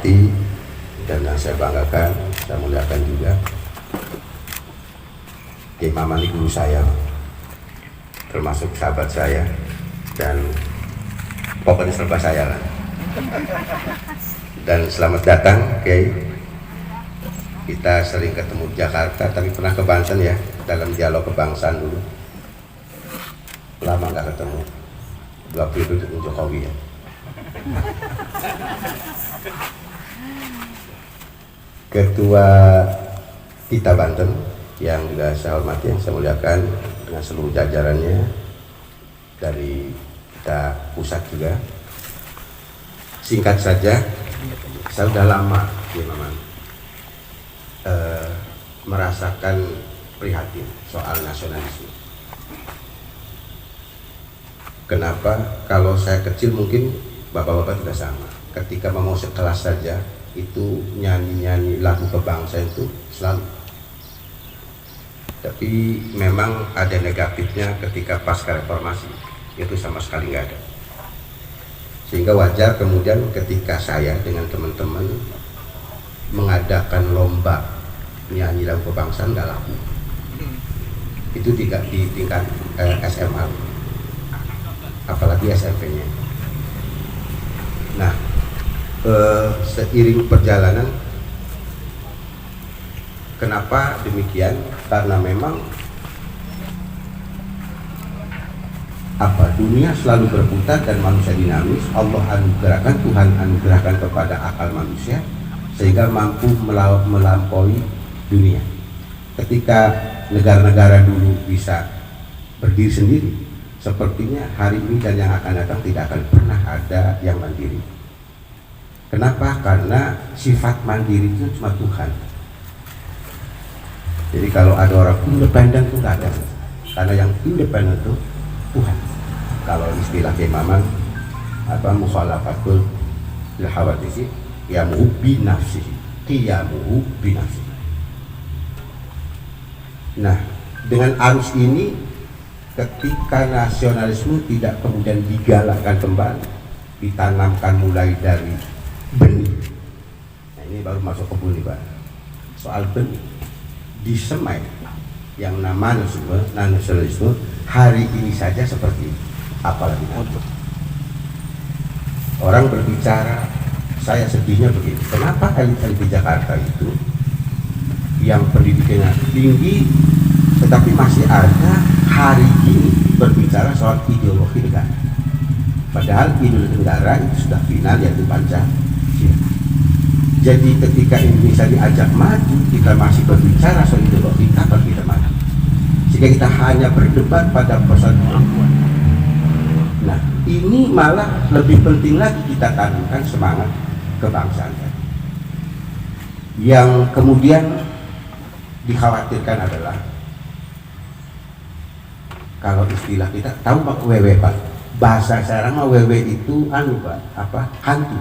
hormati dan yang saya banggakan, saya muliakan juga, Kiai Maman ini guru saya, termasuk sahabat saya, dan pokoknya serba saya lah. Dan selamat datang Kiai. Kita sering ketemu di Jakarta, tapi pernah ke Banten ya, dalam dialog kebangsaan dulu. Lama nggak ketemu, 2 periode dukung Jokowi ya. Ketua kita Banten yang juga saya hormati, yang saya muliakan, dengan seluruh jajarannya dari kita pusat juga. Singkat saja, saya sudah lama ya Maman merasakan prihatin soal nasionalisme. Kenapa? Kalau saya kecil mungkin bapak-bapak tidak sama. Ketika mau sekelas saja itu nyanyi-nyanyi lagu kebangsaan itu selalu. Tapi memang ada negatifnya ketika pasca reformasi, itu sama sekali nggak ada. Sehingga wajar kemudian ketika saya dengan teman-teman mengadakan lomba nyanyi lagu kebangsaan nggak laku. Itu di tingkat SMA, apalagi SMP-nya. Nah, seiring perjalanan, kenapa demikian? Karena memang dunia selalu berputar dan manusia dinamis. Allah anugerahkan, Tuhan anugerahkan kepada akal manusia sehingga mampu melampaui dunia. Ketika negara-negara dulu bisa berdiri sendiri, sepertinya hari ini dan yang akan datang tidak akan pernah ada yang mandiri. Kenapa? Karena sifat mandiri itu cuma Tuhan. Jadi kalau ada orang independen itu nggak ada, karena yang independen itu Tuhan. Kalau istilah Kiai Maman mukhalafatul lil hawadisi qiyamuhu bi nafsihi, qiyamuhu bi nafsihi. Nah, dengan arus ini, ketika nasionalisme tidak kemudian digalakkan kembali, ditanamkan mulai dari benih. Nah, ini baru masuk kebun nih Pak. Soal benih disemai yang nama nasionalisme hari ini saja seperti ini. Apalagi nanti orang berbicara, saya sedihnya begini, kenapa elit-elit di Jakarta itu yang pendidikannya tinggi tetapi masih ada hari ini berbicara soal ideologi negara, padahal ideologi negara itu sudah final, yaitu Pancasila. Jadi ketika Indonesia diajak maju, kita masih berbicara soal ideologi, kapan kita maju? Jika kita hanya berdebat pada persoalan kemampuan. Nah, ini malah lebih penting lagi kita tanamkan semangat kebangsaan. Yang kemudian dikhawatirkan adalah, kalau istilah kita tahu Pak wewe Pak, bahasa sekarang mah wewe itu Pak, hantu.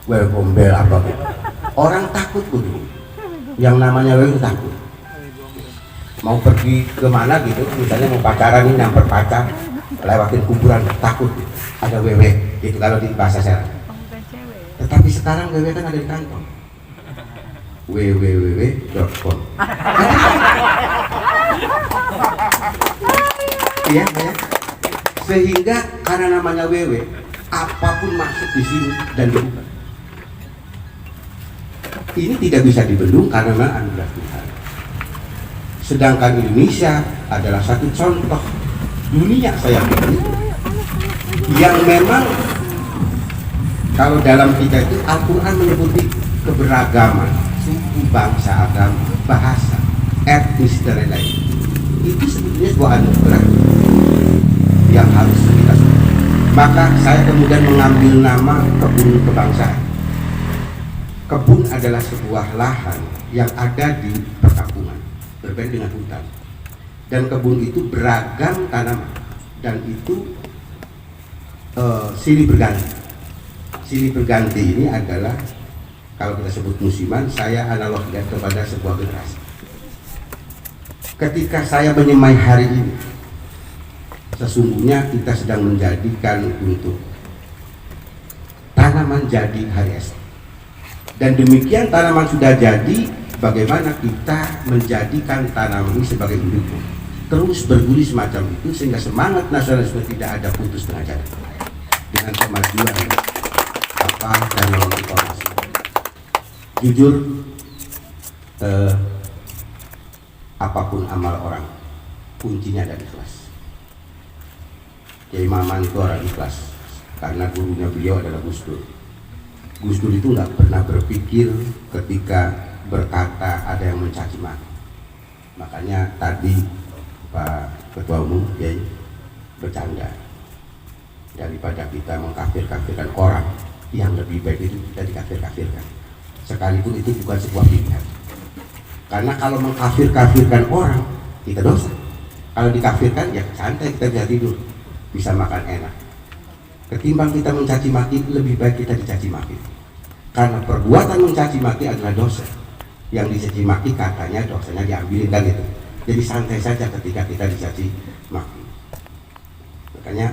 Wewe gombel apa gitu. Orang takut begini. Yang namanya wewe takut. Mau pergi kemana gitu, misalnya mau pacaran ini, nyamper pacar, lewatin kuburan, takut gitu. Ada wewe gitu kalau di bahasa sekarang. Tetapi sekarang wewe kan ada di kantong. www.com. Iya, ya. Sehingga karena namanya WW, apapun masuk di sini dan dibuka. Ini tidak bisa dibendung karena anugerah Tuhan. Sedangkan Indonesia adalah satu contoh dunia, saya pikir, yang memang kalau dalam kita itu Al-Quran menyebut keberagaman suku, bangsa, agama, bahasa, etnis dan lain-lain. Itu sebetulnya sebuah anugerah yang harus kita syukuri. Maka saya kemudian mengambil nama kebun kebangsaan. Kebun adalah sebuah lahan yang ada di perkampungan, berbeda dengan hutan. Dan kebun itu beragam tanaman dan itu silih berganti. Silih berganti ini adalah, kalau kita sebut musiman, saya analogikan kepada sebuah generasi. Ketika saya menyemai hari ini, sesungguhnya kita sedang menjadikan untuk tanam tanaman jadi hari esok. Dan demikian tanaman sudah jadi, bagaimana kita menjadikan tanaman ini sebagai induknya, terus bergulir semacam itu, sehingga semangat nasionalisme tidak ada putus tengah jalan dengan kemajuan dan informasi. Jujur, apapun amal orang, kuncinya ada ikhlas. Kiai Maman itu orang ikhlas karena gurunya beliau adalah Gus Dur. Gus Dur itu nggak pernah berpikir ketika berkata ada yang mencaci maki. Makanya tadi Pak Ketua Umum Kiai bercanda, daripada kita mengkafir-kafirkan orang, yang lebih baik itu kita dikafir-kafirkan, sekalipun itu bukan sebuah pilihan. Karena kalau mengkafir-kafirkan orang, kita dosa. Kalau dikafirkan, ya santai, kita bisa tidur, bisa makan enak. Ketimbang kita mencaci maki, lebih baik kita dicaci maki. Karena perbuatan mencaci maki adalah dosa. Yang dicaci maki katanya dosanya diambilin kan itu. Jadi santai saja ketika kita dicaci maki. Makanya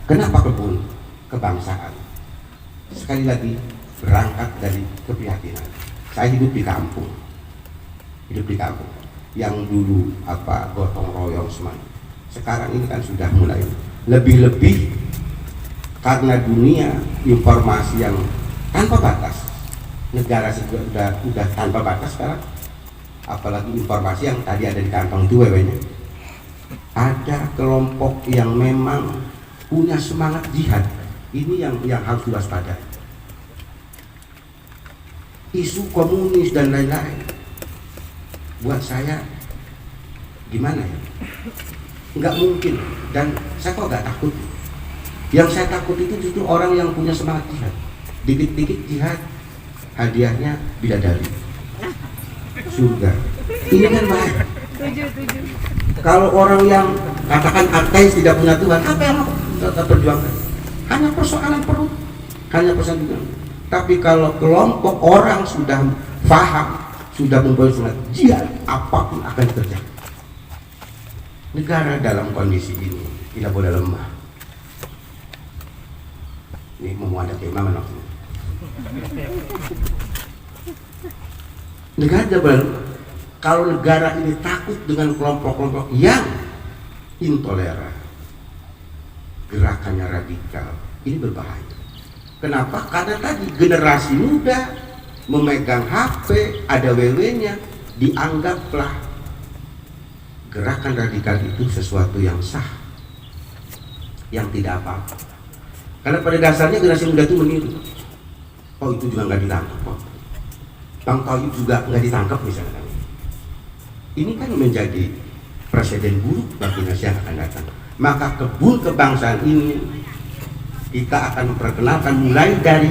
kenapa kebun kebangsaan? Sekali lagi berangkat dari keprihatinan. Saya hidup di kampung, yang dulu gotong royong semuanya. Sekarang ini kan sudah mulai lebih-lebih karena dunia informasi yang tanpa batas. Negara sudah tanpa batas sekarang, apalagi informasi yang tadi ada di kantong itu wewenya. Ada kelompok yang memang punya semangat jihad. Ini yang harus diwaspadai. Isu komunis dan lain-lain, buat saya gimana ya, nggak mungkin. Dan saya kok nggak takut. Yang saya takut itu justru orang yang punya semangat jihad. Dikit-dikit jihad, hadiahnya bidadari, surga. Ini kan baik. Kalau orang yang katakan ateis tidak punya Tuhan, apa yang kita perjuangkan? Hanya persoalan perut, hanya persoalan. Tapi kalau kelompok orang sudah paham, sudah mempunyai semangat jihad, apapun akan terjadi. Negara dalam kondisi ini tidak boleh lemah. Ini mau ada tema mana? Negara tidak boleh lemah. Kalau negara ini takut dengan kelompok-kelompok yang intoleran, gerakannya radikal, ini berbahaya. Kenapa? Karena tadi generasi muda memegang HP, ada WW-nya, dianggaplah gerakan radikal itu sesuatu yang sah, yang tidak apa-apa. Karena pada dasarnya generasi muda itu meniru. Oh, itu juga nggak ditangkap kok. Bang Taib juga nggak ditangkap misalnya. Ini kan menjadi presiden buruk bagi Indonesia yang akan datang. Maka kebun kebangsaan ini kita akan memperkenalkan mulai dari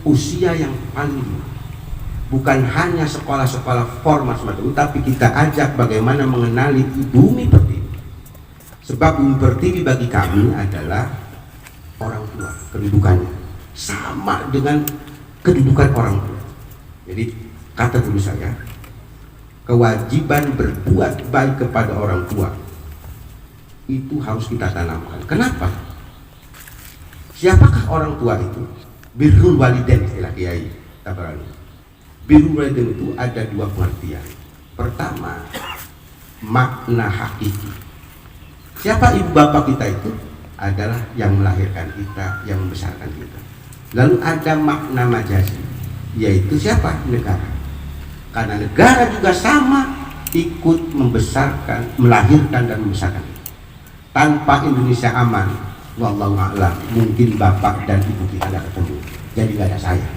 usia yang paling dini. Bukan hanya sekolah-sekolah formal semacam itu, tapi kita ajak bagaimana mengenali bumi pertiwi. Sebab bumi pertiwi bagi kami adalah orang tua, kedudukannya sama dengan kedudukan orang tua. Jadi kata dulu saya, kewajiban berbuat baik kepada orang tua itu harus kita tanamkan. Kenapa? Siapakah orang tua itu? Birrul walidain istilah Kiai Tabarani. Birrul walidain itu ada dua pengertian. Pertama, makna hakiki. Siapa ibu bapak kita itu? Adalah yang melahirkan kita, yang membesarkan kita. Lalu ada makna majazi, yaitu siapa? Negara. Karena negara juga sama ikut membesarkan, melahirkan dan membesarkan. Tanpa Indonesia aman, wallahu a'lam, mungkin bapak dan ibu kita tidak ketemu, jadi nggak ada saya.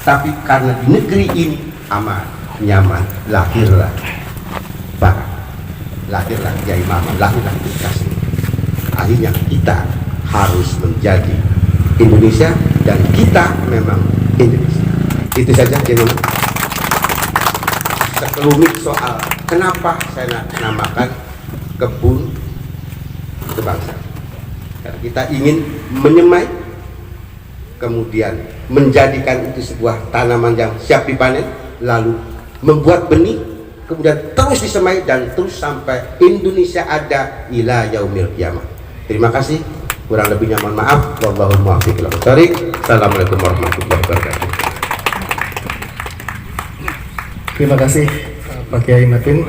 Tapi karena di negeri ini aman, nyaman, lahirlah Bapak, lahirlah Kiai Maman, lahirlah kita. Akhirnya kita harus menjadi Indonesia dan kita memang Indonesia. Itu saja Kiai Maman. Sekelumit soal kenapa saya namakan kebun kebangsaan. Karena kita ingin menyemai, kemudian menjadikan itu sebuah tanaman yang siap dipanen, lalu membuat benih, kemudian terus disemai dan terus sampai Indonesia ada ila yaumil qiyamah. Terima kasih. Kurang lebihnya mohon maaf. Wallahul muwaffiq ila aqwamit thoriq. Assalamualaikum warahmatullahi wabarakatuh. Terima kasih Pak Kiai Martin.